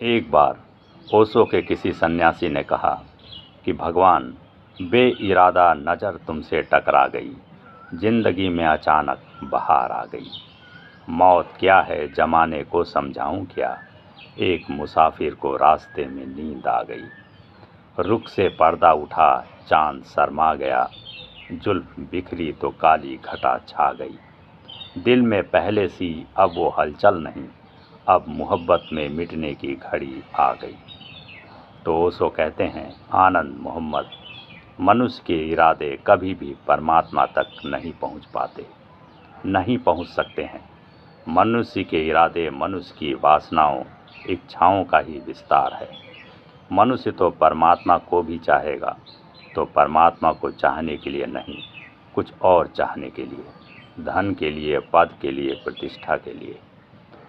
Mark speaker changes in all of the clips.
Speaker 1: एक बार ओशो के किसी सन्यासी ने कहा कि भगवान, बेइरादा नज़र तुमसे टकरा गई, जिंदगी में अचानक बहार आ गई। मौत क्या है जमाने को समझाऊं क्या, एक मुसाफिर को रास्ते में नींद आ गई। रुख से पर्दा उठा, चांद शर्मा गया, जुल्फ बिखरी तो काली घटा छा गई। दिल में पहले सी अब वो हलचल नहीं, अब मोहब्बत में मिटने की घड़ी आ गई। तो ओशो कहते हैं, आनंद मोहम्मद, मनुष्य के इरादे कभी भी परमात्मा तक नहीं पहुंच पाते, नहीं पहुंच सकते हैं। मनुष्य के इरादे मनुष्य की वासनाओं, इच्छाओं का ही विस्तार है। मनुष्य तो परमात्मा को भी चाहेगा, तो परमात्मा को चाहने के लिए नहीं, कुछ और चाहने के लिए, धन के लिए, पद के लिए, प्रतिष्ठा के लिए।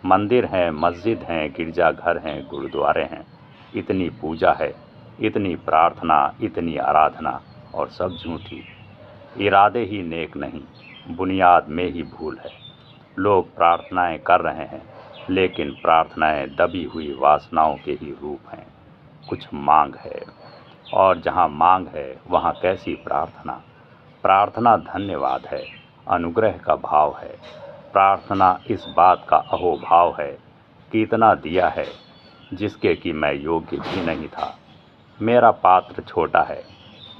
Speaker 1: मंदिर हैं, मस्जिद हैं, गिरजाघर हैं, गुरुद्वारे हैं, इतनी पूजा है, इतनी प्रार्थना, इतनी आराधना, और सब झूठी। इरादे ही नेक नहीं, बुनियाद में ही भूल है। लोग प्रार्थनाएं कर रहे हैं, लेकिन प्रार्थनाएं दबी हुई वासनाओं के ही रूप हैं। कुछ मांग है, और जहां मांग है वहां कैसी प्रार्थना। प्रार्थना धन्यवाद है, अनुग्रह का भाव है। प्रार्थना इस बात का अहोभाव है कि इतना दिया है जिसके कि मैं योग्य भी नहीं था। मेरा पात्र छोटा है,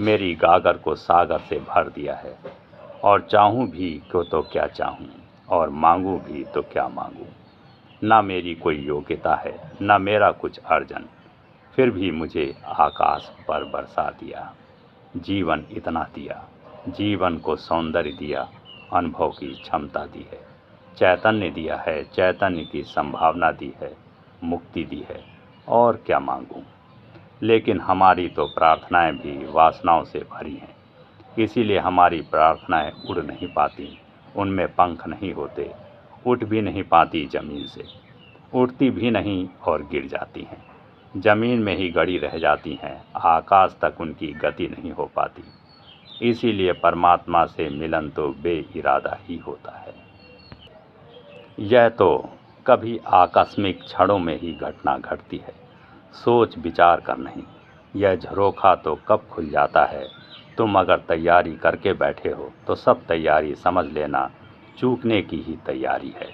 Speaker 1: मेरी गागर को सागर से भर दिया है। और चाहूँ भी तो क्या चाहूँ, और मांगूँ भी तो क्या मांगूँ। ना मेरी कोई योग्यता है, ना मेरा कुछ अर्जन, फिर भी मुझे आकाश पर बरसा दिया। जीवन इतना दिया, जीवन को सौंदर्य दिया, अनुभव की क्षमता दी है, चैतन्य दिया है, चैतन्य की संभावना दी है, मुक्ति दी है, और क्या मांगूं। लेकिन हमारी तो प्रार्थनाएं भी वासनाओं से भरी हैं, इसीलिए हमारी प्रार्थनाएं उड़ नहीं पाती, उनमें पंख नहीं होते, उठ भी नहीं पाती जमीन से, उड़ती भी नहीं और गिर जाती हैं, जमीन में ही गड़ी रह जाती हैं, आकाश तक उनकी गति नहीं हो पाती। इसीलिए परमात्मा से मिलन तो बेइरादा ही होता है। यह तो कभी आकस्मिक क्षणों में ही घटना घटती है, सोच विचार कर नहीं। यह झरोखा तो कब खुल जाता है, तुम अगर तैयारी करके बैठे हो तो सब तैयारी समझ लेना चूकने की ही तैयारी है।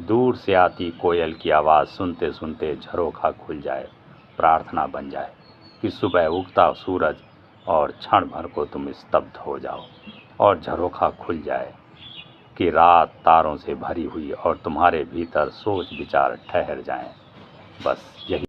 Speaker 1: दूर से आती कोयल की आवाज़ सुनते सुनते झरोखा खुल जाए, प्रार्थना बन जाए कि सुबह उगता सूरज और क्षण भर को तुम स्तब्ध हो जाओ, और झरोखा खुल जाए कि रात तारों से भरी हुई और तुम्हारे भीतर सोच विचार ठहर जाएं। बस यही